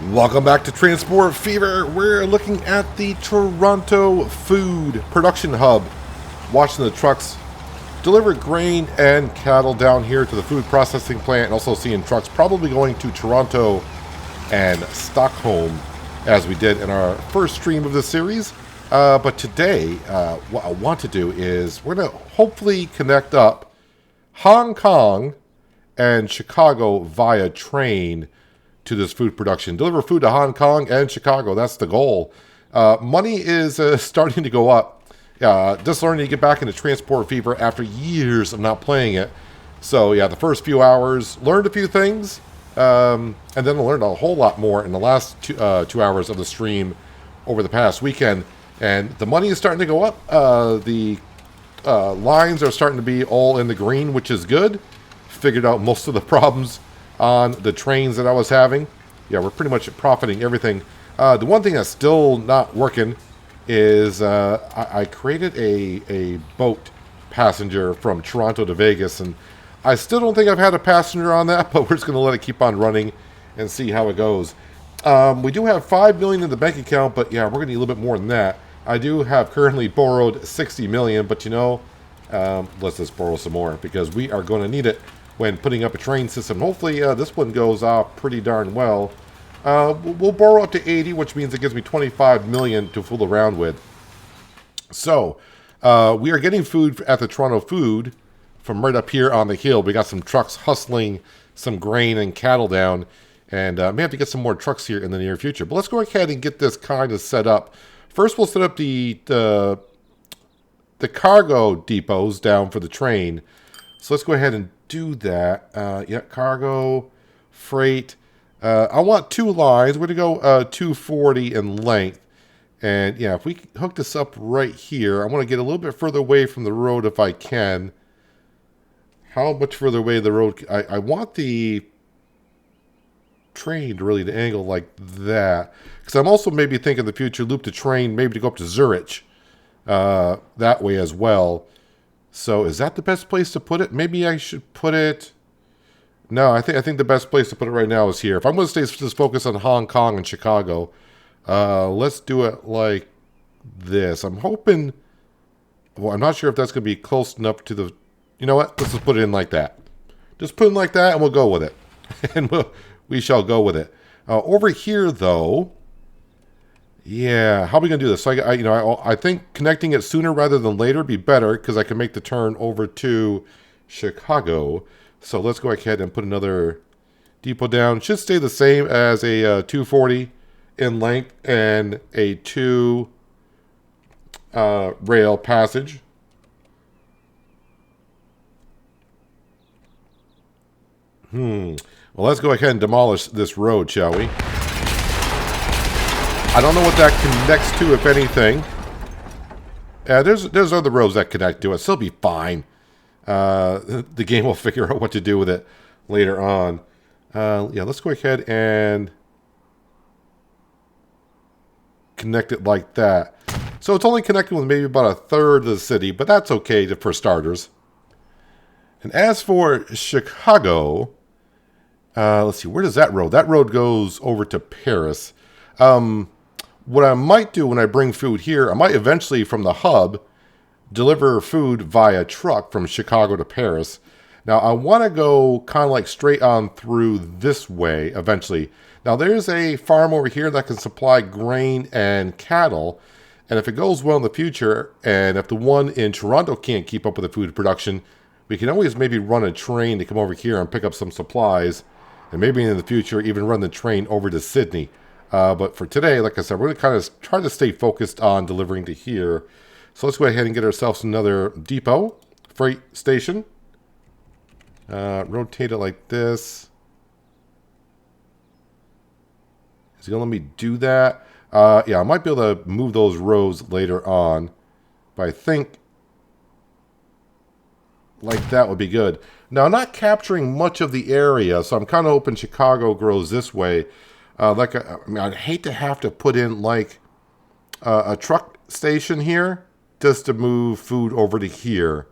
Welcome back to Transport Fever. We're looking at the Toronto Food Production Hub, watching the trucks deliver grain and cattle down here to the food processing plant, and also seeing trucks probably going to Toronto and Stockholm, as we did in our first stream of this series. But today, what I want to do is we're going to hopefully connect up Hong Kong and Chicago via train to this food production. Deliver food to Hong Kong and Chicago. That's the goal. Money is starting to go up. Just learning to get back into Transport Fever after years of not playing it. So yeah, the first few hours, learned a few things, and then I learned a whole lot more in the last 2 hours of the stream over the past weekend. And the money is starting to go up. The lines are starting to be all in the green, which is good. Figured out most of the problems on the trains that I was having. Yeah, we're pretty much profiting everything. The one thing that's still not working is I created a boat passenger from Toronto to Vegas, and I still don't think I've had a passenger on that, but we're just going to let it keep on running and see how it goes. We do have $5 million in the bank account, but yeah, we're going to need a little bit more than that. I do have currently borrowed $60 million, but you know, let's just borrow some more because we are going to need it when putting up a train system. Hopefully this one goes off pretty darn well. We'll borrow up to 80, which means it gives me 25 million to fool around with. So we are getting food at the Toronto Food from right up here on the hill. We got some trucks hustling some grain and cattle down, and may have to get some more trucks here in the near future. But let's go ahead and get this kind of set up. First, we'll set up the cargo depots down for the train. So let's go ahead and do that. Yeah, cargo, freight. I want 2 lines. We're going to go 240 in length. And yeah, if we hook this up right here, I want to get a little bit further away from the road if I can. How much further away the road? I want the train to really to angle like that. Because I'm also maybe thinking in the future, loop the train maybe to go up to Zurich that way as well. So is that the best place to put it? Maybe I should put it... No, I think the best place to put it right now is here. If I'm going to stay just focused on Hong Kong and Chicago, let's do it like this. I'm hoping... Well, I'm not sure if that's going to be close enough to the... You know what? Let's just put it in like that. Just put it in like that and we'll go with it. And we shall go with it. Over here, though... Yeah, how are we going to do this? So I think connecting it sooner rather than later would be better because I can make the turn over to Chicago. So let's go ahead and put another depot down. Should stay the same as a 240 in length and a 2 rail passage. Well, let's go ahead and demolish this road, shall we? I don't know what that connects to, if anything. There's other roads that connect to it. So it'll be fine. The game will figure out what to do with it later on. Yeah, let's go ahead and connect it like that. So it's only connecting with maybe about a third of the city, but that's okay for starters. And as for Chicago, let's see, where does that road? That road goes over to Paris. What I might do when I bring food here, I might eventually from the hub deliver food via truck from Chicago to Paris. Now I want to go kind of like straight on through this way eventually. Now there's a farm over here that can supply grain and cattle. And if it goes well in the future, and if the one in Toronto can't keep up with the food production, we can always maybe run a train to come over here and pick up some supplies. And maybe in the future even run the train over to Sydney. But for today, like I said, we're going to kind of try to stay focused on delivering to here. So let's go ahead and get ourselves another depot, freight station. Rotate it like this. Is he going to let me do that? Yeah, I might be able to move those rows later on. But I think like that would be good. Now, I'm not capturing much of the area, so I'm kind of hoping Chicago grows this way. I'd hate to have to put in like a truck station here just to move food over to here.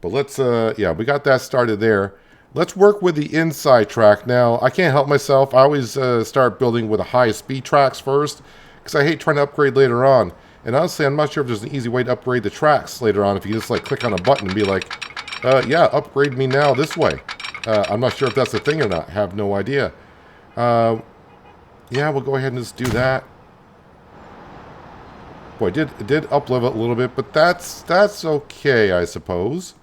But let's, yeah, we got that started there. Let's work with the inside track. Now, I can't help myself. I always start building with the highest speed tracks first because I hate trying to upgrade later on. And honestly, I'm not sure if there's an easy way to upgrade the tracks later on if you just like click on a button and be like, yeah, upgrade me now this way. I'm not sure if that's a thing or not. I have no idea. Yeah, we'll go ahead and just do that. Boy, it did up level a little bit, but that's okay, I suppose.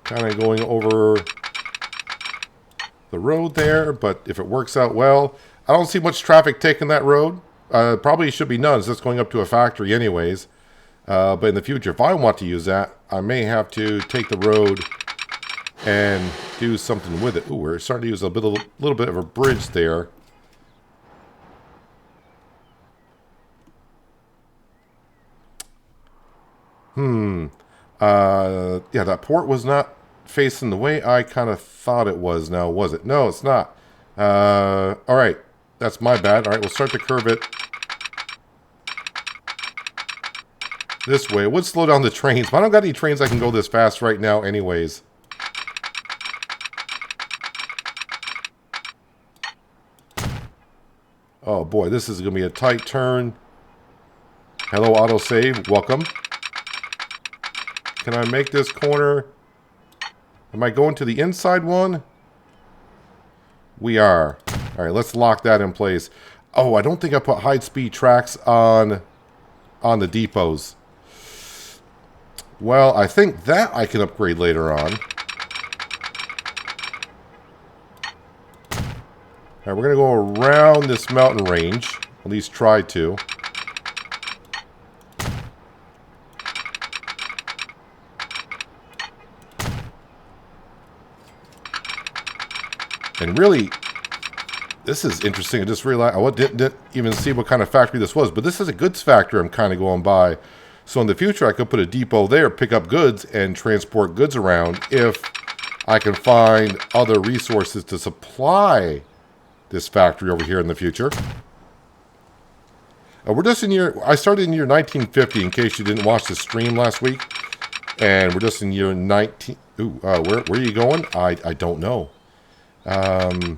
Kind of going over the road there, but if it works out well, I don't see much traffic taking that road. Probably should be none, since it's going up to a factory anyways. But in the future, if I want to use that, I may have to take the road and do something with it. Ooh, we're starting to use a little bit of a bridge there. Yeah, that port was not facing the way I kind of thought it was now, was it? No, it's not. All right, that's my bad. All right, we'll start to curve it this way. It would slow down the trains, but I don't got any trains I can go this fast right now anyways. Oh boy, this is going to be a tight turn. Hello, autosave. Welcome. Can I make this corner? Am I going to the inside one? We are. All right, let's lock that in place. Oh, I don't think I put high-speed tracks on the depots. Well, I think that I can upgrade later on. All right, we're going to go around this mountain range. At least try to. And really, this is interesting. I just realized I didn't even see what kind of factory this was, but this is a goods factory I'm kind of going by. So in the future, I could put a depot there, pick up goods, and transport goods around if I can find other resources to supply this factory over here in the future. We're just in year. I started in year 1950. In case you didn't watch the stream last week, and we're just in year 19. Ooh, where are you going? I don't know. Boy,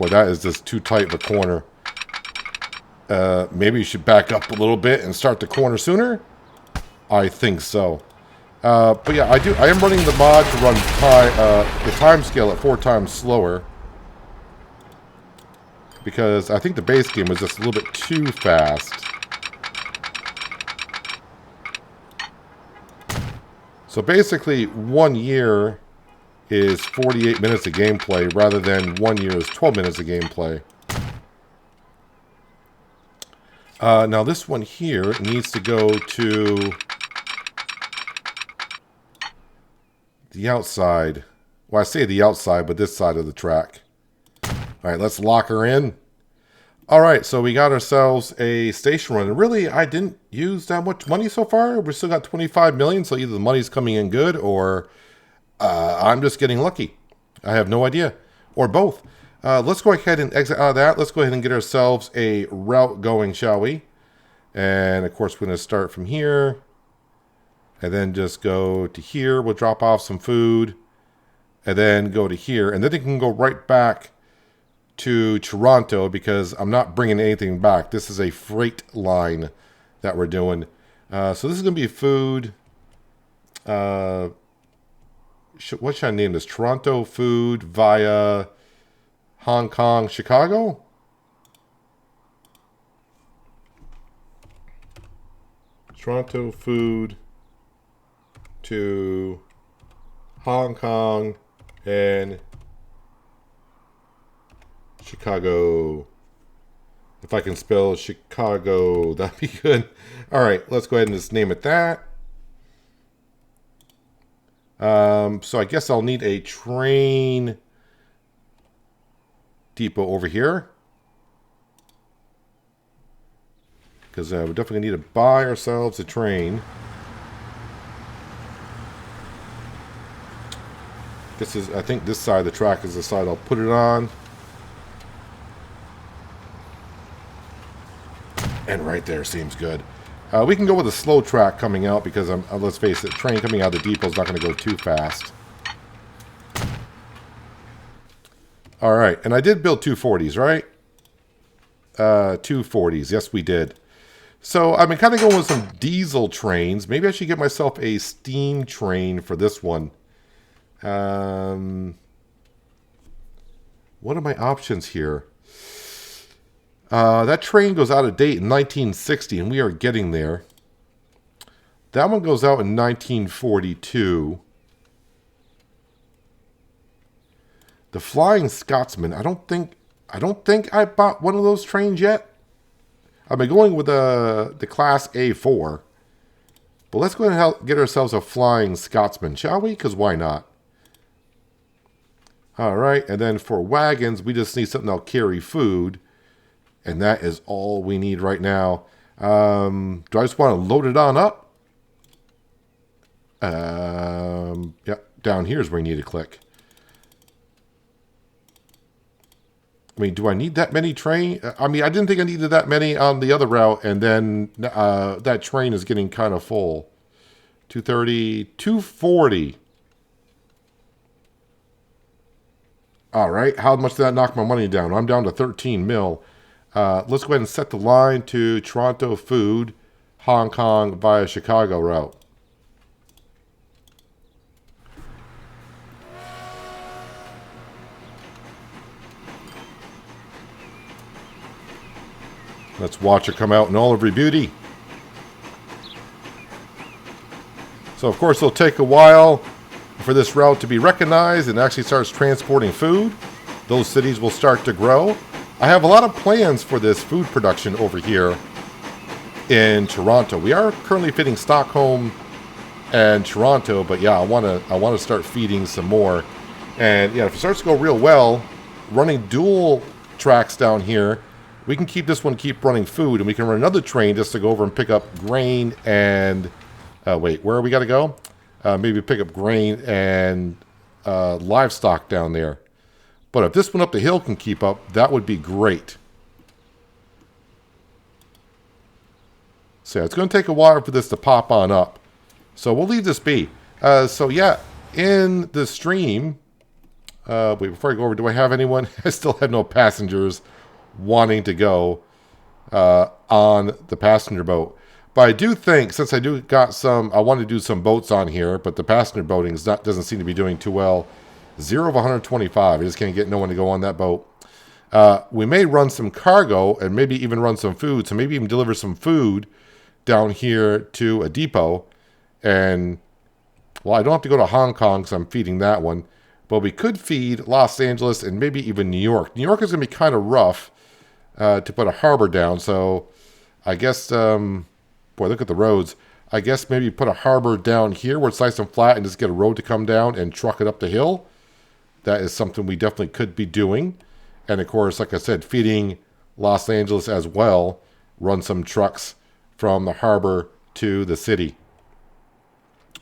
that is just too tight of a corner. Maybe you should back up a little bit and start the corner sooner. I think so. But yeah, I am running the mod to run the time scale at 4 times slower. Because I think the base game was just a little bit too fast. So basically, 1 year is 48 minutes of gameplay, rather than 1 year is 12 minutes of gameplay. Now this one here needs to go to the outside. Well, I say the outside, but this side of the track. All right, let's lock her in. All right, so we got ourselves a station run. And really, I didn't use that much money so far. We still got 25 million, so either the money's coming in good or I'm just getting lucky. I have no idea. Or both. Let's go ahead and exit out of that. Let's go ahead and get ourselves a route going, shall we? And, of course, we're going to start from here. And then just go to here. We'll drop off some food. And then go to here. And then it can go right back to Toronto because I'm not bringing anything back. This is a freight line that we're doing. So this is going to be food. What should I name this? Toronto food via Hong Kong, Chicago? Toronto food to Hong Kong and Chicago. If I can spell Chicago, that'd be good. All right, let's go ahead and just name it that. So I guess I'll need a train depot over here. Because we definitely need to buy ourselves a train. I think this side of the track is the side I'll put it on. And right there seems good. We can go with a slow track coming out because, let's face it, train coming out of the depot is not going to go too fast. All right, and I did build 240s, right? 240s, yes we did. So I've been kind of going with some diesel trains. Maybe I should get myself a steam train for this one. What are my options here? That train goes out of date in 1960, and we are getting there. That one goes out in 1942. The Flying Scotsman. I don't think I bought one of those trains yet. I've been going with the Class A4. But let's go ahead and get ourselves a Flying Scotsman, shall we? Because why not? All right, and then for wagons, we just need something that'll carry food. And that is all we need right now. Do I just want to load it on up? Yep, down here is where you need to click. I mean, do I need that many train? I mean, I didn't think I needed that many on the other route, and then that train is getting kind of full. 230, 240. All right, how much did that knock my money down? I'm down to 13 mil. Let's go ahead and set the line to Toronto Food, Hong Kong via Chicago route. Let's watch her come out in all of her beauty. So, of course, it'll take a while for this route to be recognized and actually starts transporting food. Those cities will start to grow. I have a lot of plans for this food production over here in Toronto. We are currently feeding Stockholm and Toronto, but yeah, I want to start feeding some more. And yeah, if it starts to go real well, running dual tracks down here, we can keep this one keep running food, and we can run another train just to go over and pick up grain and wait, where we got to go? Maybe pick up grain and livestock down there. But if this one up the hill can keep up, that would be great. So yeah, it's going to take a while for this to pop on up. So we'll leave this be. So yeah, in the stream, wait, before I go over, do I have anyone? I still have no passengers wanting to go on the passenger boat. But I do think, since I do got some, I want to do some boats on here, but the passenger boating doesn't seem to be doing too well. 0 of 125. I just can't get no one to go on that boat. We may run some cargo and maybe even run some food. So maybe even deliver some food down here to a depot. And, well, I don't have to go to Hong Kong because I'm feeding that one. But we could feed Los Angeles and maybe even New York. New York is going to be kind of rough to put a harbor down. So I guess, boy, look at the roads. I guess maybe put a harbor down here where it's nice and flat and just get a road to come down and truck it up the hill. That is something we definitely could be doing. And of course, like I said, feeding Los Angeles as well. Run some trucks from the harbor to the city.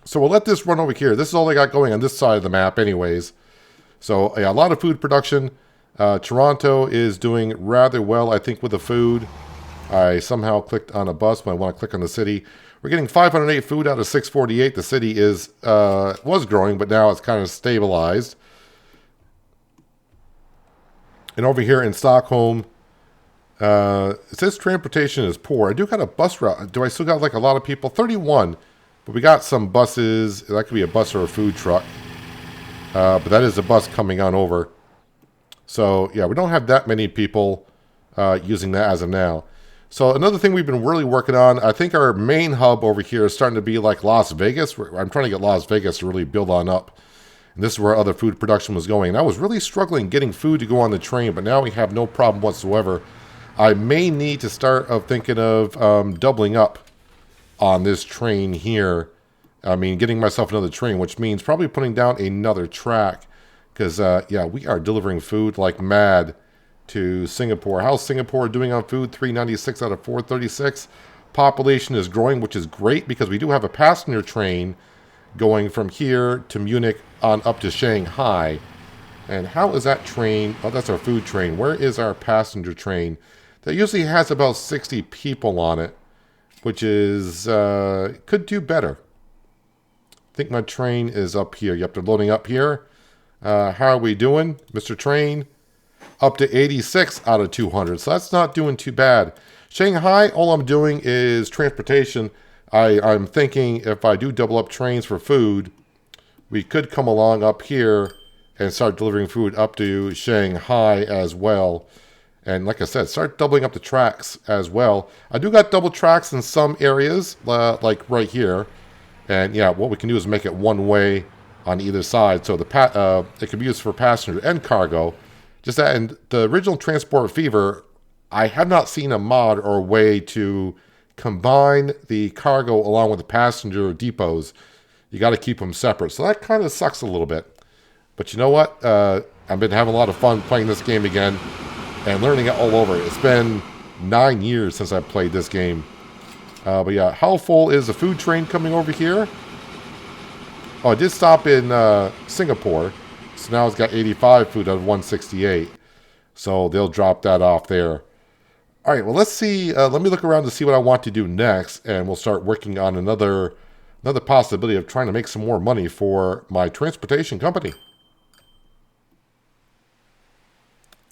So we'll let this run over here. This is all they got going on this side of the map anyways. So yeah, a lot of food production. Toronto is doing rather well, I think, with the food. I somehow clicked on a bus, but I want to click on the city. We're getting 508 food out of 648. The city was growing, but now it's kind of stabilized. And over here in Stockholm, it says transportation is poor. I do got a bus route. Do I still got like a lot of people? 31. But we got some buses. That could be a bus or a food truck. But that is a bus coming on over. So, yeah, we don't have that many people using that as of now. So another thing we've been really working on, I think our main hub over here is starting to be like Las Vegas. I'm trying to get Las Vegas to really build on up. And this is where other food production was going. And I was really struggling getting food to go on the train, but now we have no problem whatsoever. I may need to start thinking of doubling up on this train here. I mean, getting myself another train, which means probably putting down another track. Because, yeah, we are delivering food like mad to Singapore. How's Singapore doing on food? 396 out of 436. Population is growing, which is great because we do have a passenger train going from here to Munich on up to Shanghai. And how is that train? Oh, that's our food train. Where is our passenger train? that usually has about 60 people on it, which is, could do better. I think my train is up here. Yep, they're loading up here. How are we doing, Mr. Train? Up to 86 out of 200, so that's not doing too bad. Shanghai, all I'm doing is transportation. I'm thinking if I do double up trains for food, we could come along up here and start delivering food up to Shanghai as well. And like I said, start doubling up the tracks as well. I do got double tracks in some areas, like right here. And yeah, what we can do is make it one way on either side. So it can be used for passenger and cargo. Just that, and the original Transport Fever, I have not seen a mod or a way to combine the cargo along with the passenger depots. You got to keep them separate. So that kind of sucks a little bit. But you know what? I've been having a lot of fun playing this game again and learning it all over. It's been 9 years since I played this game. But yeah, how full is the food train coming over here? Oh, I did stop in Singapore. So now it's got 85 food out of 168. So they'll drop that off there. All right, well, let's see. Let me look around to see what I want to do next. And we'll start working on another possibility of trying to make some more money for my transportation company.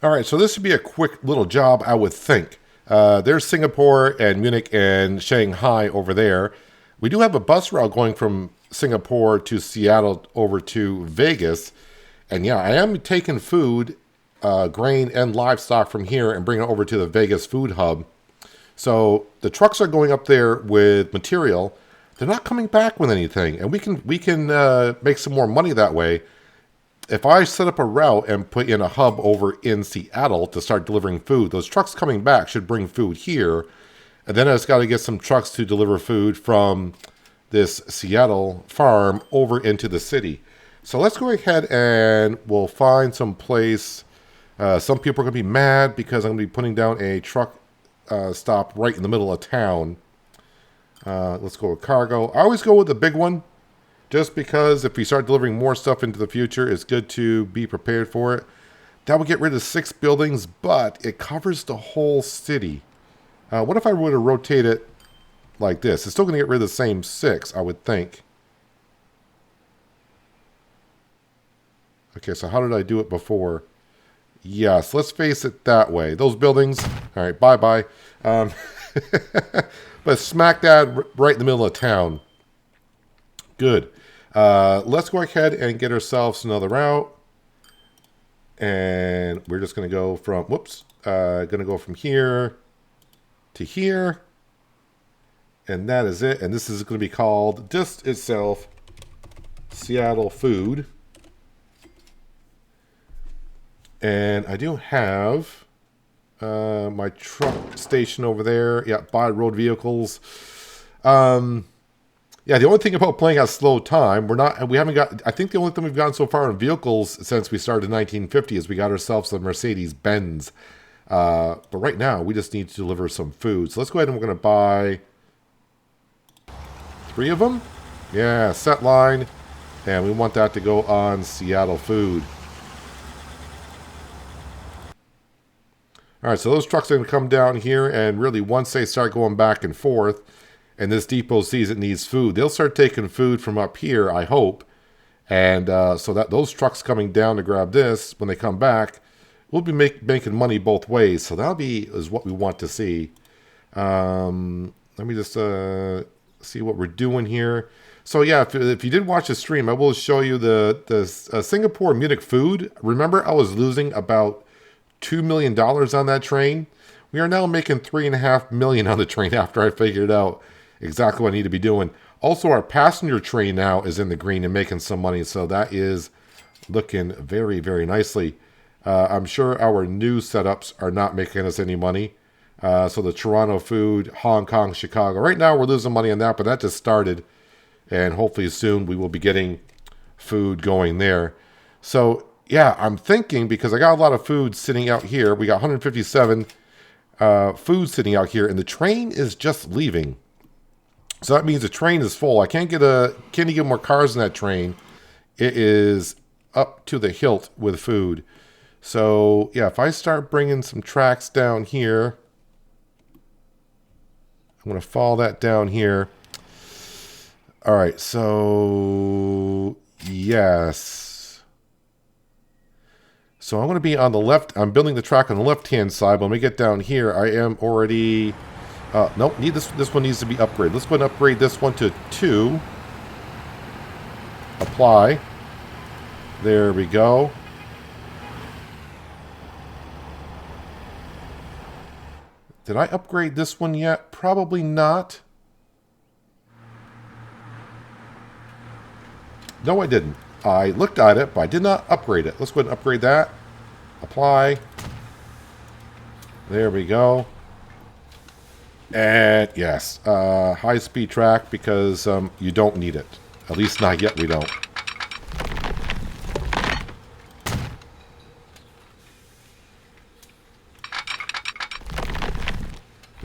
All right, so this would be a quick little job, I would think. There's Singapore and Munich and Shanghai over there. We do have a bus route going from Singapore to Seattle over to Vegas. And yeah, I am taking food, grain, and livestock from here and bringing it over to the Vegas food hub. So the trucks are going up there with material. They're not coming back with anything. And we can make some more money that way. If I set up a route and put in a hub over in Seattle to start delivering food, those trucks coming back should bring food here. And then I just got to get some trucks to deliver food from this Seattle farm over into the city. So let's go ahead and we'll find some place. Some people are going to be mad because I'm going to be putting down a truck stop right in the middle of town. Let's go with cargo. I always go with the big one. Just because if we start delivering more stuff into the future, it's good to be prepared for it. That would get rid of 6 buildings, but it covers the whole city. What if I were to rotate it like this? It's still going to get rid of the same 6, I would think. Okay, so how did I do it before? Yes, let's face it that way. Those buildings, all right, bye-bye. But smack that right in the middle of town. Good. Let's go ahead and get ourselves another route. And we're just going to go from, going to go from here to here. And that is it. And this is going to be called just itself Seattle Food. And I do have my truck station over there. Yeah, buy road vehicles. Yeah, the only thing about playing at slow time, we haven't got, I think the only thing we've gotten so far in vehicles since we started in 1950 is we got ourselves a Mercedes-Benz. But right now, we just need to deliver some food. So let's go ahead and we're going to buy 3 of them. Yeah, set line. And we want that to go on Seattle Food. All right, so those trucks are going to come down here, and really once they start going back and forth, and this depot sees it needs food, they'll start taking food from up here, I hope. And so that those trucks coming down to grab this, when they come back, we'll be making money both ways. So that'll be is what we want to see. Let me just see what we're doing here. So yeah, if you did watch the stream, I will show you the Singapore Munich food. Remember, I was losing about $2 million on that train. We are now making $3.5 million on the train after I figured out exactly what I need to be doing. Also, our passenger train now is in the green and making some money, so that is looking very, very nicely. I'm sure our new setups are not making us any money. So the Toronto food, Hong Kong, Chicago. Right now, we're losing money on that, but that just started, and hopefully soon we will be getting food going there. So yeah, I'm thinking, because I got a lot of food sitting out here. We got 157 food sitting out here, and the train is just leaving. So that means the train is full. I can't get more cars in that train. It is up to the hilt with food. So yeah, if I start bringing some tracks down here, I'm going to follow that down here. All right, so yes. So I'm going to be on the left. I'm building the track on the left-hand side. When we get down here, I am already... nope, this one needs to be upgraded. Let's go ahead and upgrade this one to 2. Apply. There we go. Did I upgrade this one yet? Probably not. No, I didn't. I looked at it, but I did not upgrade it. Let's go ahead and upgrade that. Apply. There we go. And yes, high-speed track because you don't need it. At least not yet, we don't.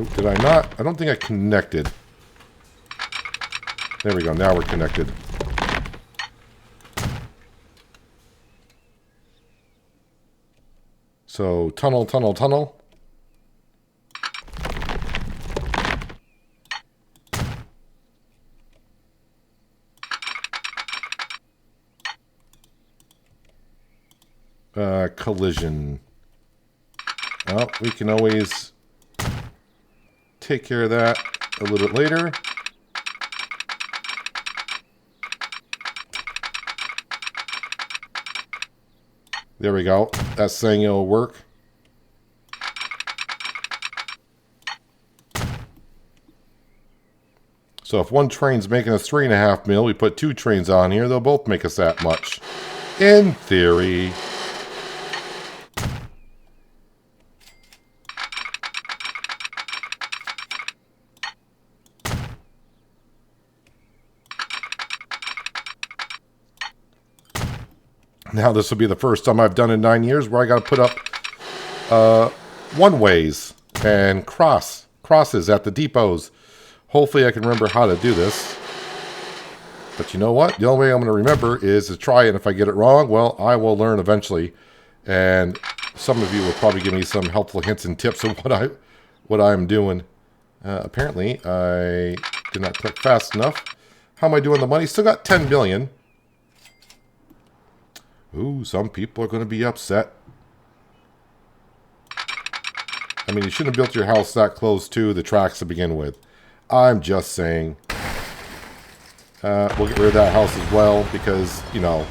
Oop, did I not? I don't think I connected. There we go. Now we're connected. So, tunnel, tunnel, tunnel. Collision. Well, we can always take care of that a little bit later. There we go. That's saying it'll work. So if one train's making us 3.5 mil, we put 2 trains on here, they'll both make us that much. In theory. Now this will be the first time I've done in 9 years where I got to put up one-ways and crosses at the depots. Hopefully I can remember how to do this. But you know what? The only way I'm going to remember is to try it. And if I get it wrong, well, I will learn eventually. And some of you will probably give me some helpful hints and tips of what I'm doing. Apparently, I did not click fast enough. How am I doing the money? Still got 10 million. Ooh, some people are going to be upset. I mean, you shouldn't have built your house that close to the tracks to begin with. I'm just saying. We'll get rid of that house as well because, you know.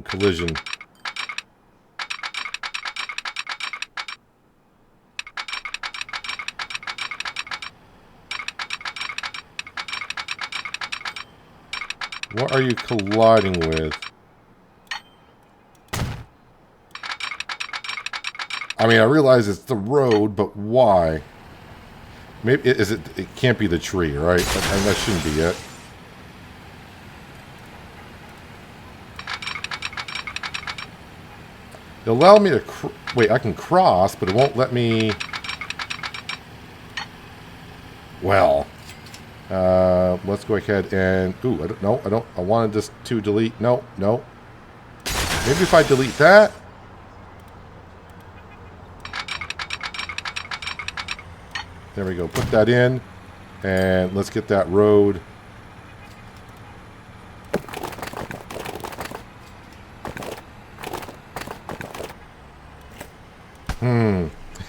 Collision. What are you colliding with? I mean, I realize it's the road, but why? Maybe is it? It can't be the tree, right? And that shouldn't be it. It allowed me to wait. I can cross, but it won't let me. Well, let's go ahead and. Ooh, I don't know. I don't. I wanted this to delete. No, no. Maybe if I delete that. There we go. Put that in. And let's get that road.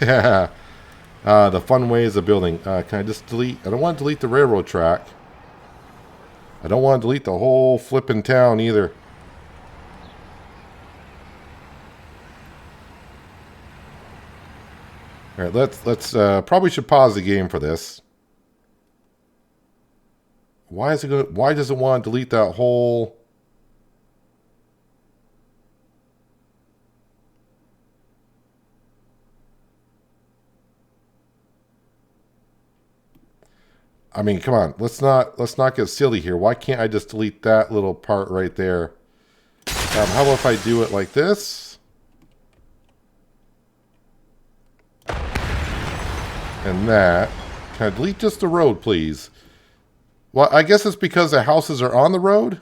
Yeah. The fun ways of building. Can I just delete? I don't want to delete the railroad track. I don't want to delete the whole flippin' town either. All right, let's probably should pause the game for this. Why is it going? Why does it want to delete that whole? I mean, come on. Let's not get silly here. Why can't I just delete that little part right there? How about if I do it like this? And that. Can I delete just the road, please? Well, I guess it's because the houses are on the road.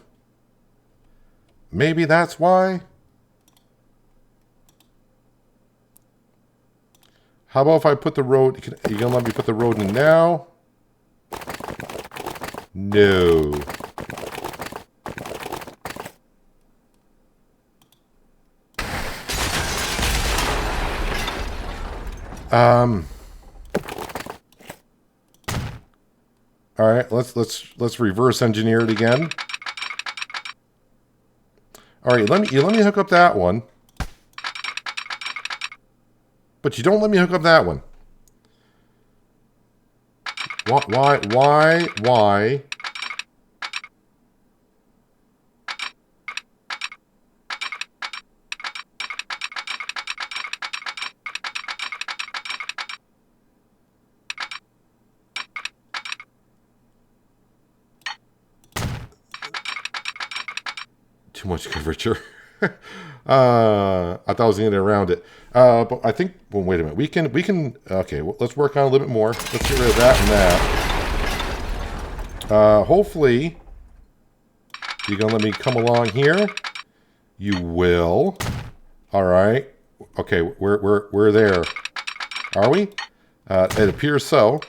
Maybe that's why. How about if I put the road... You gonna let me put the road in now? No. All right, let's reverse engineer it again. All right, let me hook up that one. But you don't let me hook up that one. Why? Too much curvature. I thought I was going to get around it. But I think, well, wait a minute. We can, okay, well, let's work on a little bit more. Let's get rid of that and that. Hopefully, you're going to let me come along here. You will. All right. Okay, we're there. Are we? It appears so.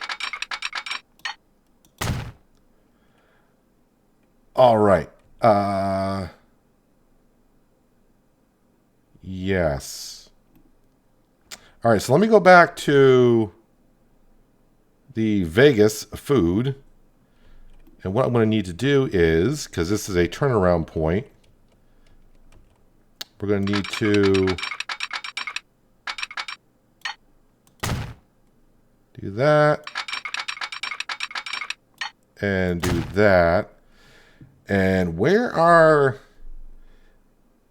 All right. Yes. All right, so let me go back to the Vegas food. And what I'm going to need to do is, because this is a turnaround point, we're going to need to do that and do that. And where are,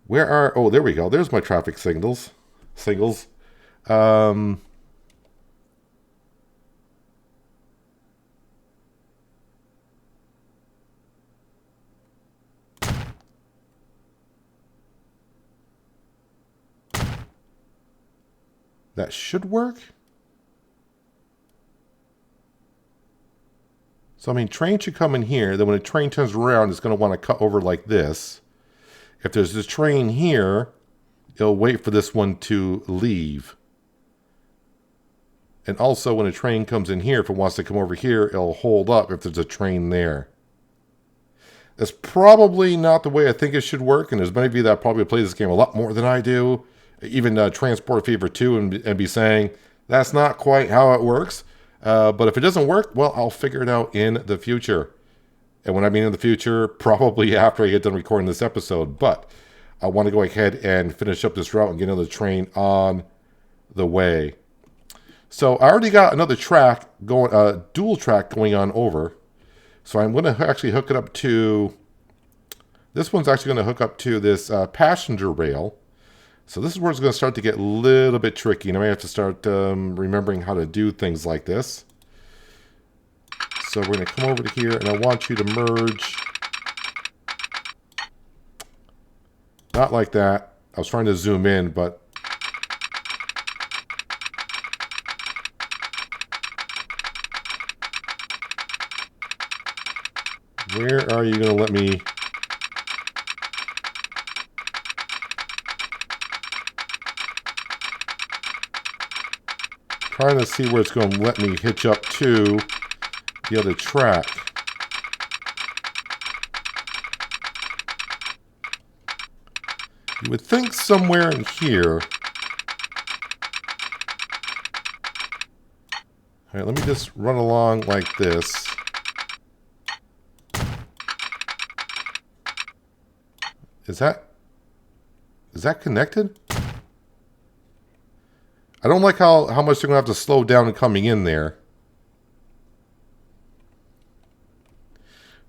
oh, there we go. There's my traffic signals. That should work. So, I mean, train should come in here. Then when a train turns around, it's going to want to cut over like this. If there's this train here, it'll wait for this one to leave. And also, when a train comes in here, if it wants to come over here, it'll hold up if there's a train there. That's probably not the way I think it should work. And there's many of you that probably play this game a lot more than I do. Even Transport Fever 2 and be saying, that's not quite how it works. But if it doesn't work, well, I'll figure it out in the future. And when I mean in the future, probably after I get done recording this episode. But I want to go ahead and finish up this route and get another train on the way. So I already got another track going, dual track going on over. So I'm going to actually hook it up to, this one's actually going to hook up to this passenger rail. So this is where it's going to start to get a little bit tricky. And I may have to start remembering how to do things like this. So we're going to come over to here, and I want you to merge. Not like that. I was trying to zoom in, but where are you going to let me? Trying to see where it's going to let me hitch up to the other track. You would think somewhere in here. All right, let me just run along like this. Is that connected? I don't like how much they're going to have to slow down and coming in there.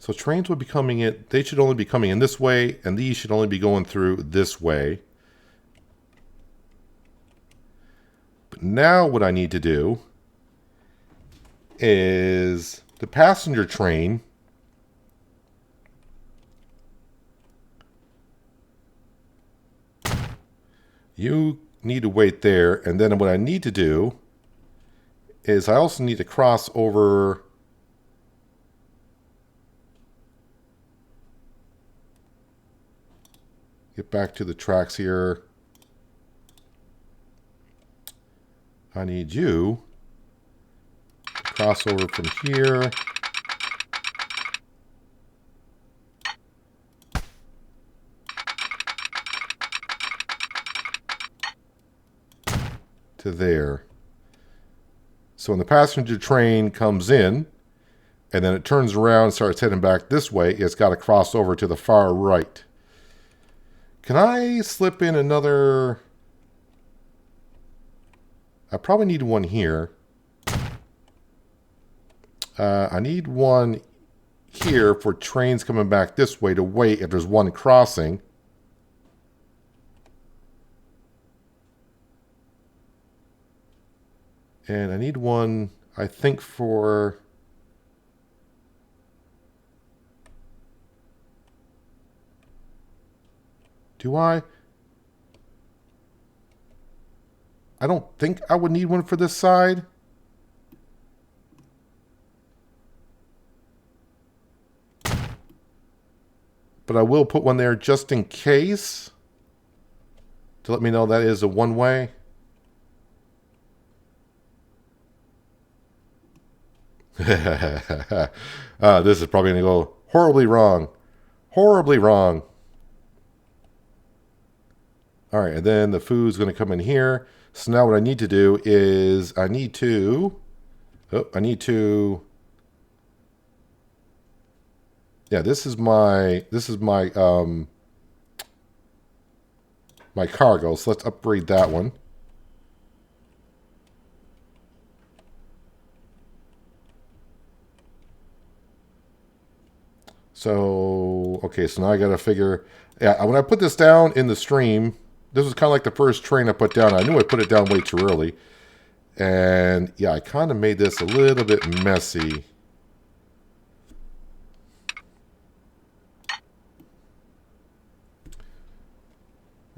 So trains would be coming in, they should only be coming in this way, and these should only be going through this way. But now what I need to do is the passenger train you need to wait there, and then what I need to do is I also need to cross over get back to the tracks here. I need you to cross over from here to there. So when the passenger train comes in, and then it turns around and starts heading back this way, it's got to cross over to the far right. Can I slip in another... I probably need one here. I need one here for trains coming back this way to wait if there's one crossing. And I need one, I think, for... Do I? I don't think I would need one for this side. But I will put one there just in case. To let me know that is a one-way. This is probably going to go horribly wrong. Horribly wrong. All right, and then the food's going to come in here. So now what I need to do is I need to... Yeah, this is my my cargo. So let's upgrade that one. So, okay, so now I got to figure... Yeah, when I put this down in the stream, this was kind of like the first train I put down. I knew I put it down way too early. And, yeah, I kind of made this a little bit messy.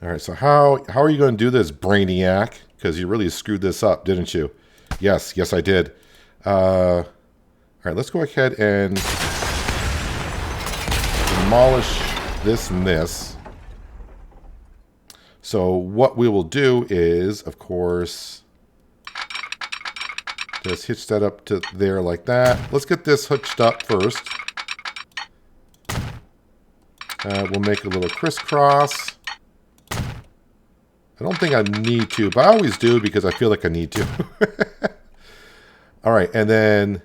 All right, so how are you going to do this, Brainiac? Because you really screwed this up, didn't you? Yes, I did. All right, let's go ahead and demolish this and this. So what we will do is, of course, just hitch that up to there like that. Let's get this hitched up first. We'll make a little crisscross. I don't think I need to, but I always do because I feel like I need to. All right, and then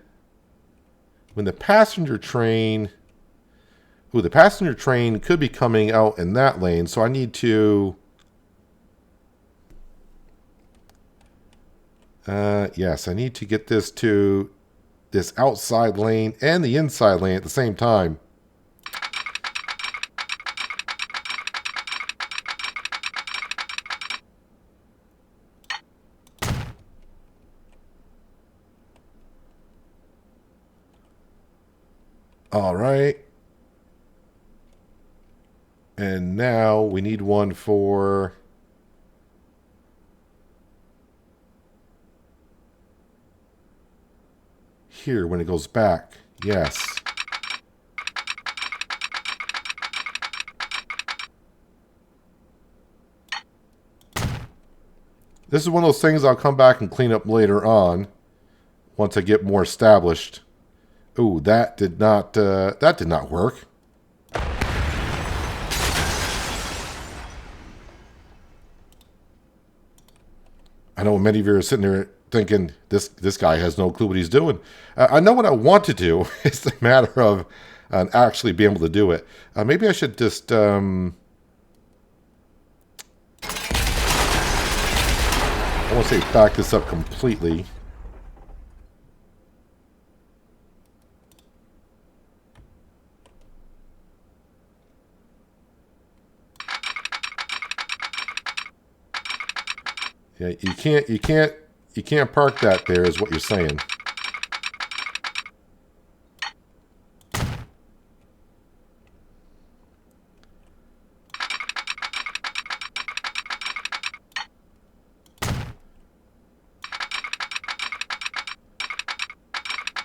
when the passenger train... Ooh, the passenger train could be coming out in that lane, so I need to... yes, I need to get this to this outside lane and the inside lane at the same time. All right. And now we need one for... here when it goes back. Yes. This is one of those things I'll come back and clean up later on once I get more established. Ooh, that did not work. I know many of you are sitting there thinking, this guy has no clue what he's doing. I know what I want to do. It's a matter of actually being able to do it. Maybe I should just... I won't say back this up completely. Yeah, you can't park that there, is what you're saying.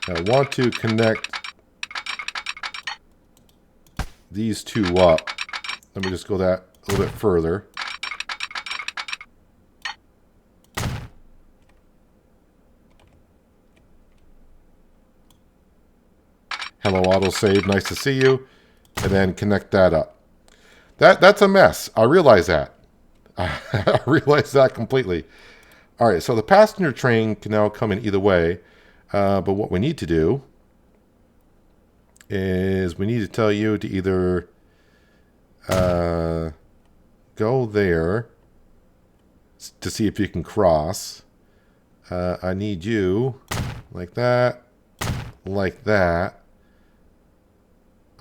I want to connect these two up. Let me just go that a little bit further. Hello, autosave. Nice to see you. And then connect that up. That's a mess. I realize that. I realize that completely. All right, so the passenger train can now come in either way. But what we need to do is we need to tell you to either go there to see if you can cross. I need you like that, like that.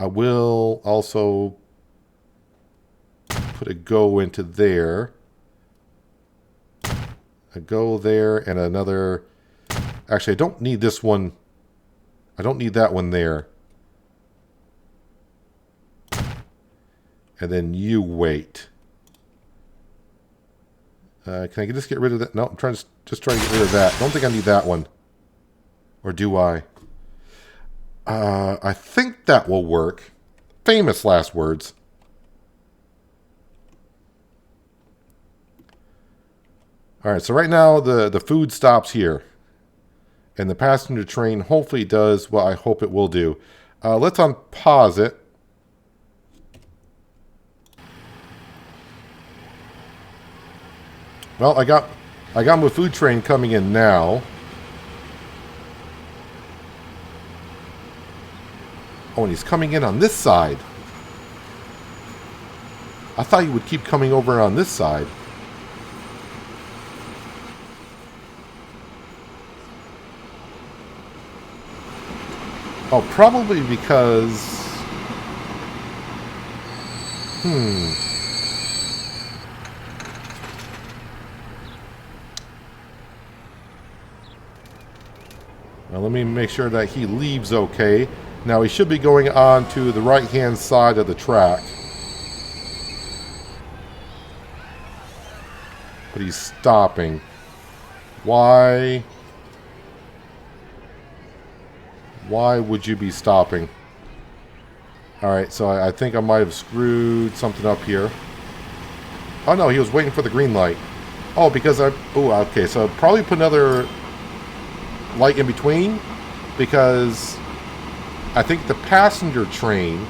I will also put a go into there. A go there and another. Actually, I don't need this one. I don't need that one there. And then you wait. Can I just get rid of that? No, I'm trying to just try to get rid of that. Don't think I need that one. Or do I? I think that will work. Famous last words. All right, so right now the food stops here. And the passenger train hopefully does what I hope it will do. Let's unpause it. Well, I got my food train coming in now. Oh, and he's coming in on this side. I thought he would keep coming over on this side. Oh, probably because... Now let me make sure that he leaves okay. Now he should be going on to the right-hand side of the track. But he's stopping. Why? Why would you be stopping? Alright, so I think I might have screwed something up here. Oh no, he was waiting for the green light. Oh, because I... Oh, okay, so I'll probably put another light in between. Because I think the passenger train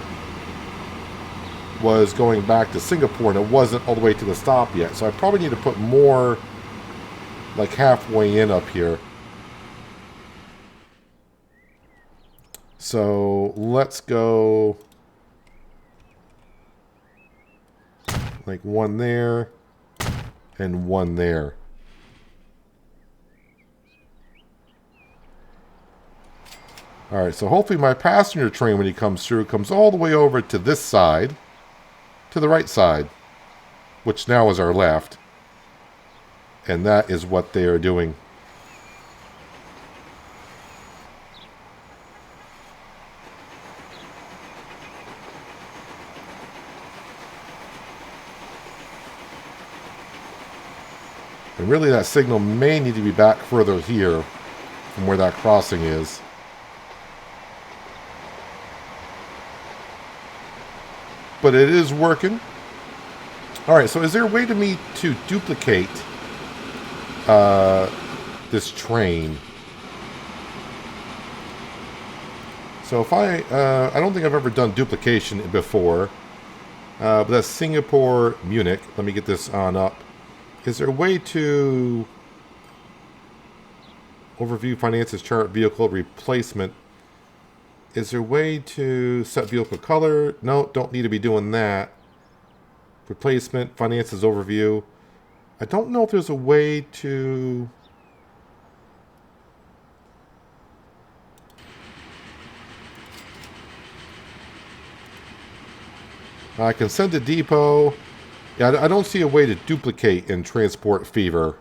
was going back to Singapore and it wasn't all the way to the stop yet. So I probably need to put more like halfway in up here. So let's go like one there and one there. Alright, so hopefully my passenger train when he comes through comes all the way over to this side, to the right side, which now is our left. And that is what they are doing. And really that signal may need to be back further here from where that crossing is. But it is working. Alright, so is there a way to me to duplicate this train? So if I don't think I've ever done duplication before. But that's Singapore, Munich. Let me get this on up. Is there a way to overview finances chart vehicle replacement? Is there a way to set vehicle color? No, don't need to be doing that. Replacement, finances overview. I don't know if there's a way to... I can send to depot. Yeah, I don't see a way to duplicate in Transport Fever.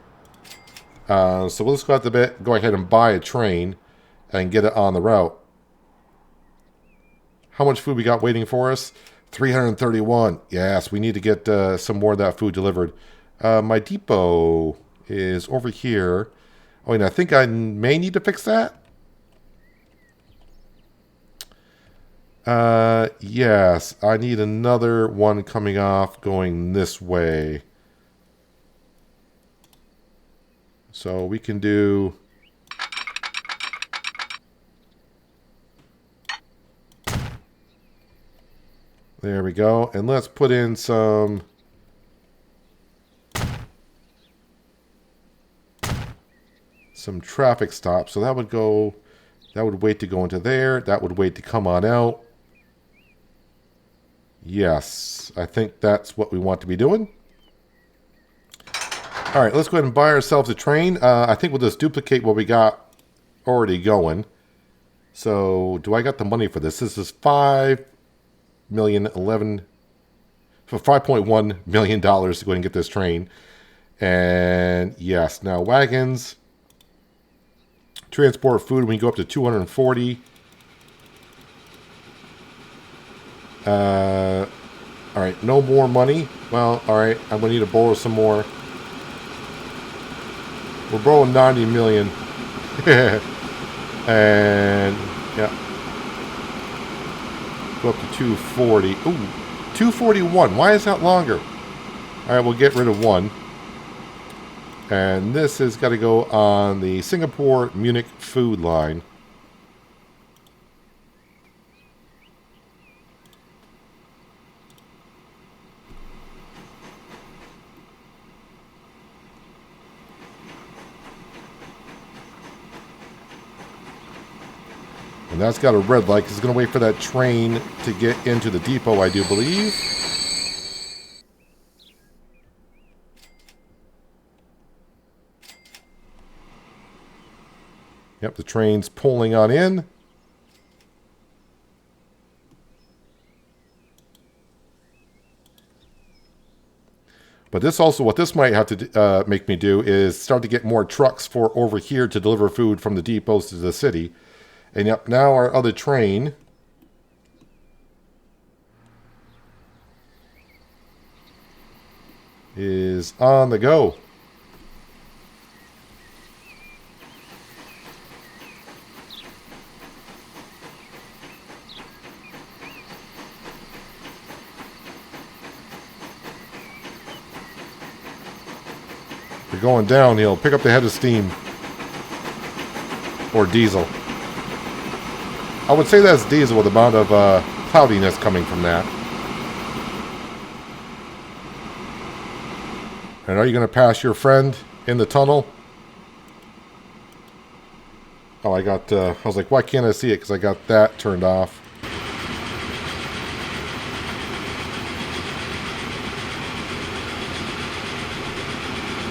So we'll just go ahead and buy a train and get it on the route. How much food we got waiting for us? 331. Yes, we need to get some more of that food delivered. My depot is over here. Oh, and I think I may need to fix that. Yes, I need another one coming off going this way. So we can do... There we go. And let's put in some traffic stops. So that would go, that would wait to go into there. That would wait to come on out. Yes, I think that's what we want to be doing. All right, let's go ahead and buy ourselves a train. I think we'll just duplicate what we got already going. So, do I got the money for this? This is $5.1 million to go ahead and get this train. And yes, now wagons, transport food. We can go up to 240. All right, no more money. Well, all right, I'm gonna need to borrow some more. We're borrowing 90 million. And yeah, go up to 240. Ooh, 241. Why is that longer? All right, we'll get rid of one. And this has got to go on the Singapore-Munich food line. And that's got a red light because it's going to wait for that train to get into the depot, I do believe. Yep, the train's pulling on in. But this also, what this might have to make me do is start to get more trucks for over here to deliver food from the depots to the city. And yep, now our other train is on the go. You're going downhill. Pick up the head of steam. Or diesel. I would say that's diesel with the amount of cloudiness coming from that. And are you going to pass your friend in the tunnel? Oh, I was like, why can't I see it? Because I got that turned off.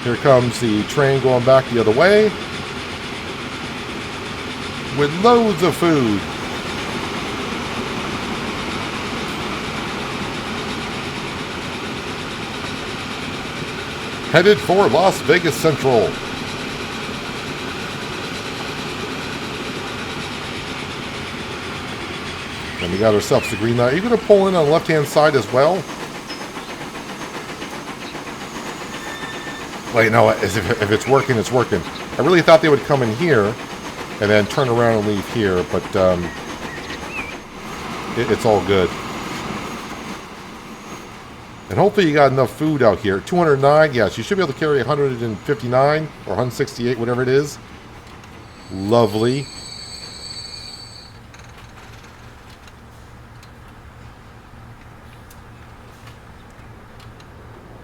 Here comes the train going back the other way. With loads of food. Headed for Las Vegas Central. And we got ourselves the green light. Are you going to pull in on the left-hand side as well? Wait, no, if it's working, it's working. I really thought they would come in here and then turn around and leave here, but it's all good. And hopefully you got enough food out here. 209, yes, you should be able to carry 159 or 168, whatever it is. Lovely.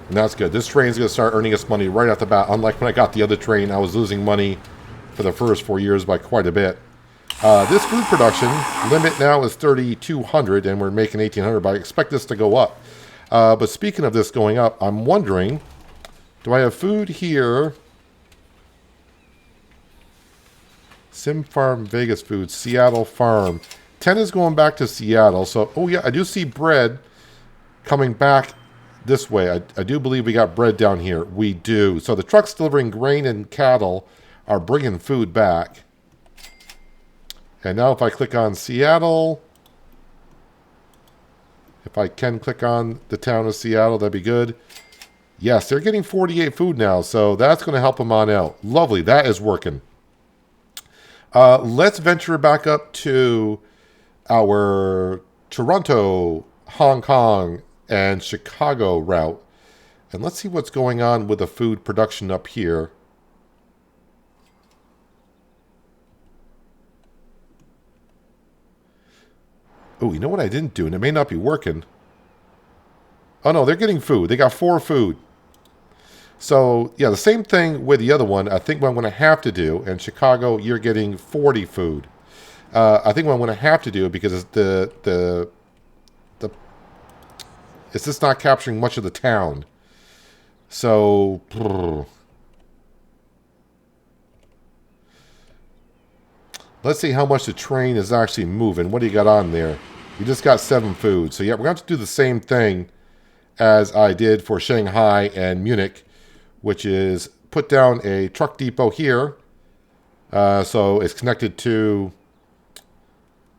And that's good. This train's going to start earning us money right off the bat. Unlike when I got the other train, I was losing money for the first 4 years by quite a bit. This food production limit now is 3,200, and we're making 1,800, but I expect this to go up. But speaking of this going up, I'm wondering, do I have food here? Sim Farm Vegas Food, Seattle Farm. 10 is going back to Seattle. So, oh yeah, I do see bread coming back this way. I do believe we got bread down here. We do. So the trucks delivering grain and cattle are bringing food back. And now if I click on Seattle, if I can click on the town of Seattle, that'd be good. Yes, they're getting 48 food now, so that's going to help them on out. Lovely, that is working. Let's venture back up to our Toronto, Hong Kong, and Chicago route. And let's see what's going on with the food production up here. Oh, you know what I didn't do? And it may not be working. Oh, no, they're getting food. They got 4 food. So, yeah, the same thing with the other one. I think what I'm going to have to do, in Chicago, you're getting 40 food. I think what I'm going to have to do, because it's just not capturing much of the town. So, let's see how much the train is actually moving. What do you got on there? You just got 7 food. So, yeah, we're going to have to do the same thing as I did for Shanghai and Munich, which is put down a truck depot here. So it's connected to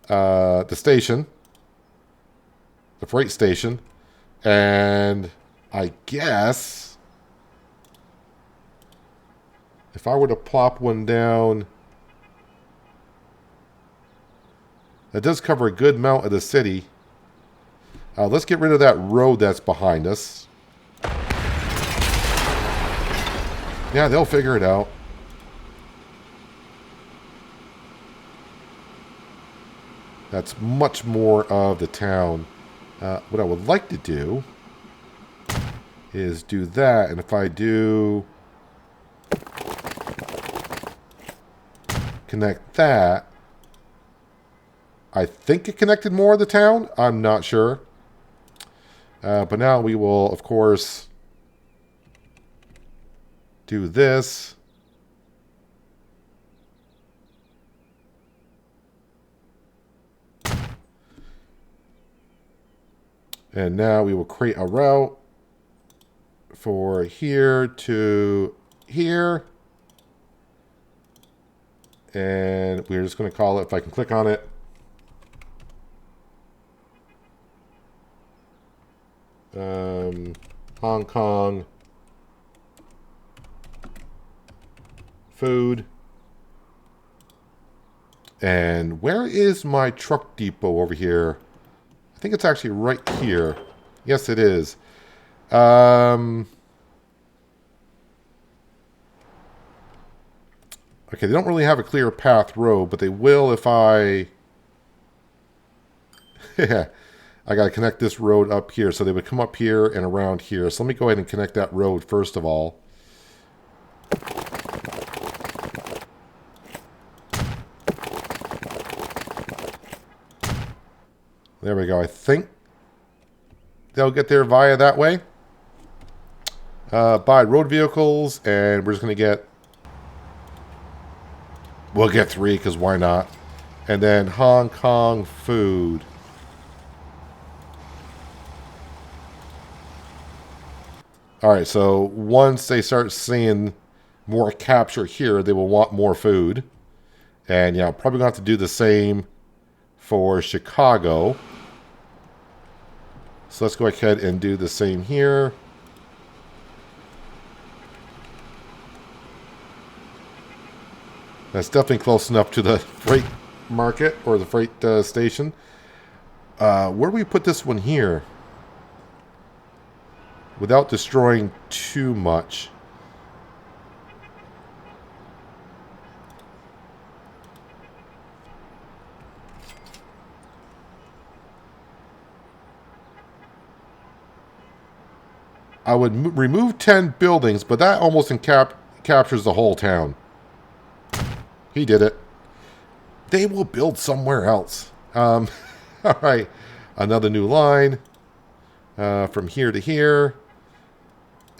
the station, the freight station. And I guess if I were to plop one down, that does cover a good amount of the city. Let's get rid of that road that's behind us. Yeah, they'll figure it out. That's much more of the town. What I would like to do is do that. And if I do connect that, I think it connected more of the town. I'm not sure. But now we will, of course, do this. And now we will create a route for here to here. And we're just going to call it, if I can click on it, Hong Kong food. And where is my truck depot over here? I think it's actually right here. Yes, it is. Okay, they don't really have a clear path road, but they will if I... Yeah, I got to connect this road up here. So they would come up here and around here. So let me go ahead and connect that road first of all. There we go. I think they'll get there via that way. Buy road vehicles, and we're just going to get... We'll get 3, because why not? And then Hong Kong food. Alright, so once they start seeing more capture here, they will want more food. And yeah, I'm probably going to have to do the same for Chicago. So let's go ahead and do the same here. That's definitely close enough to the freight market or the freight station. Where do we put this one here? Without destroying too much. I would remove 10 buildings, but that almost captures the whole town. He did it. They will build somewhere else. All right. Another new line from here to here.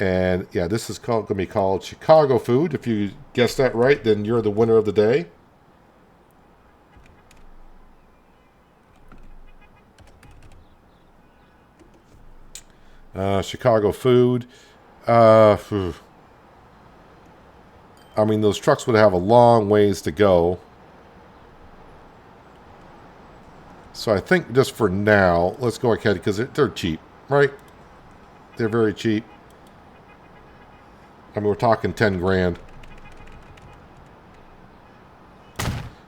And yeah, this is going to be called Chicago food. If you guessed that right, then you're the winner of the day. Chicago food. I mean, those trucks would have a long ways to go. So I think just for now, let's go ahead because they're cheap, right? They're very cheap. I mean, we're talking 10 grand.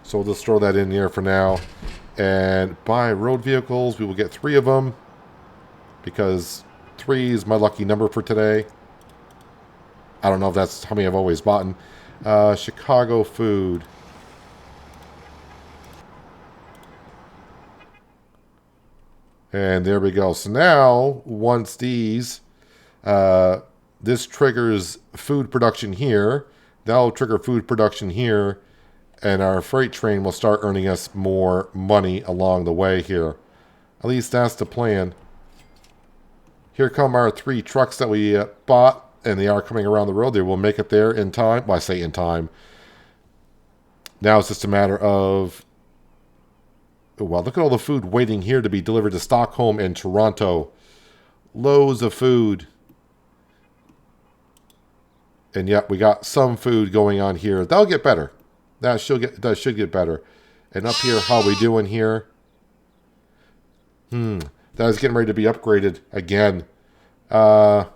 So we'll just throw that in there for now. And buy road vehicles. We will get 3 of them. Because 3 is my lucky number for today. I don't know if that's how many I've always bought. Chicago food. And there we go. So now, once these, this triggers food production here. That'll trigger food production here. And our freight train will start earning us more money along the way here. At least that's the plan. Here come our 3 trucks that we bought. And they are coming around the road. They will make it there in time. Well, I say in time. Now it's just a matter of... Well, look at all the food waiting here to be delivered to Stockholm and Toronto. Loads of food. And yet we got some food going on here. That'll get better. That should get better. And up here, how are we doing here? That is getting ready to be upgraded again. Yeah,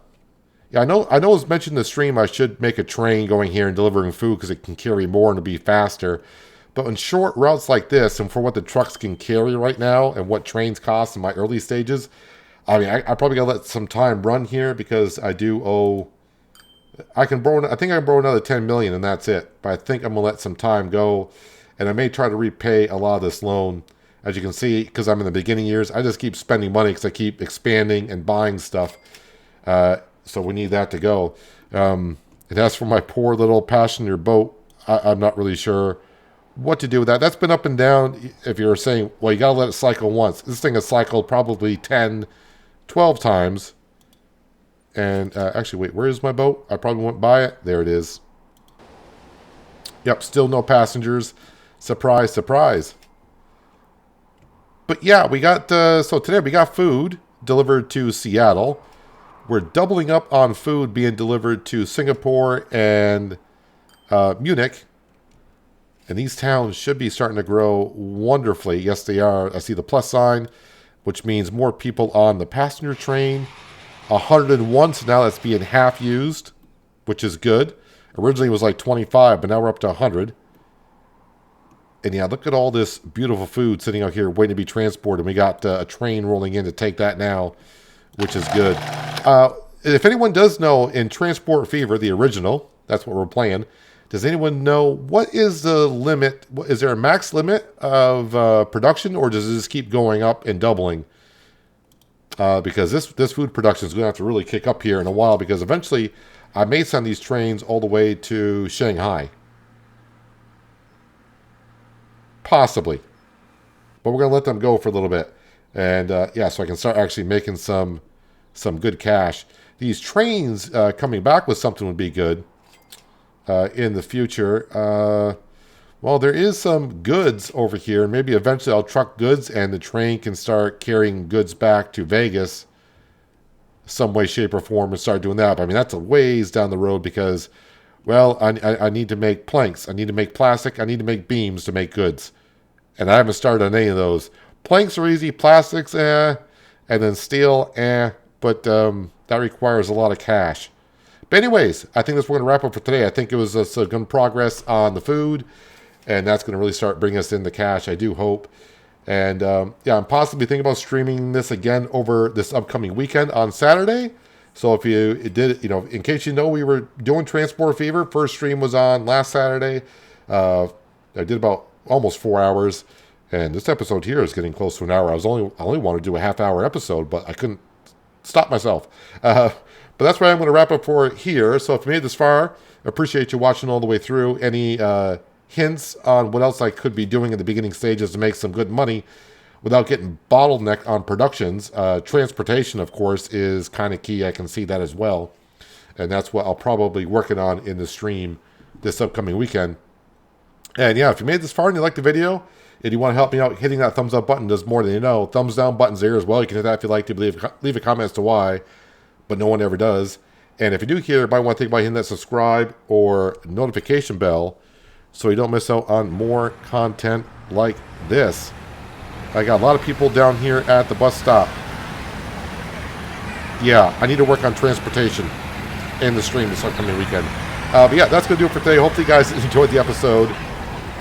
I know it was mentioned in the stream I should make a train going here and delivering food because it can carry more and it'll be faster. But in short routes like this, and for what the trucks can carry right now, and what trains cost in my early stages, I mean, I probably gotta let some time run here because I do owe. I think I can borrow another 10 million, and that's it. But I think I'm gonna let some time go, and I may try to repay a lot of this loan. As you can see, because I'm in the beginning years, I just keep spending money because I keep expanding and buying stuff. So we need that to go. And as for my poor little passenger boat, I'm not really sure what to do with that. That's been up and down. If you're saying, well, you got to let it cycle once. This thing has cycled probably 10, 12 times. And actually, wait, where is my boat? I probably went by it. There it is. Yep, still no passengers. Surprise, surprise. But yeah, we got, so today we got food delivered to Seattle. We're doubling up on food being delivered to Singapore and Munich. And these towns should be starting to grow wonderfully. Yes, they are. I see the plus sign, which means more people on the passenger train. 101, so now that's being half used, which is good. Originally it was like 25, but now we're up to 100. And yeah, look at all this beautiful food sitting out here waiting to be transported. We got a train rolling in to take that now, which is good. If anyone does know, in Transport Fever, the original, that's what we're playing, does anyone know what is the limit? Is there a max limit of production, or does it just keep going up and doubling? Because this food production is going to have to really kick up here in a while, because eventually I may send these trains all the way to Shanghai. Possibly. But we're going to let them go for a little bit. And yeah, so I can start actually making some good cash. These trains coming back with something would be good in the future. Well, there is some goods over here. Maybe eventually I'll truck goods and the train can start carrying goods back to Vegas some way, shape, or form and start doing that. But I mean, that's a ways down the road because, well, I need to make planks. I need to make plastic. I need to make beams to make goods. And I haven't started on any of those. Planks are easy. Plastics, and then steel, But that requires a lot of cash. But anyways, I think that's what we're going to wrap up for today. I think it was some good progress on the food. And that's going to really start bringing us in the cash, I do hope. And yeah, I'm possibly thinking about streaming this again over this upcoming weekend on Saturday. So if you did, in case you know, we were doing Transport Fever. First stream was on last Saturday. I did about almost 4 hours. And this episode here is getting close to an hour. I only wanted to do a half-hour episode, but I couldn't stop myself. But that's where I'm going to wrap up for here. So if you made it this far, appreciate you watching all the way through. Any hints on what else I could be doing in the beginning stages to make some good money without getting bottlenecked on productions. Transportation, of course, is kind of key. I can see that as well. And that's what I'll probably be working on in the stream this upcoming weekend. And yeah, if you made this far and you liked the video, and you want to help me out, hitting that thumbs up button does more than you know. Thumbs down button's there as well. You can hit that if you like to. Leave a comment as to why, but no one ever does. And if you do here, you might want to think about hitting that subscribe or notification bell so you don't miss out on more content like this. I got a lot of people down here at the bus stop. Yeah, I need to work on transportation in the stream this upcoming weekend. But yeah, that's going to do it for today. Hopefully you guys enjoyed the episode.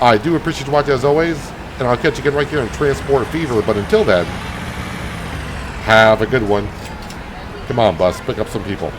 I do appreciate you watching as always. And I'll catch you again right here in Transport Fever. But until then, have a good one. Come on, bus. Pick up some people.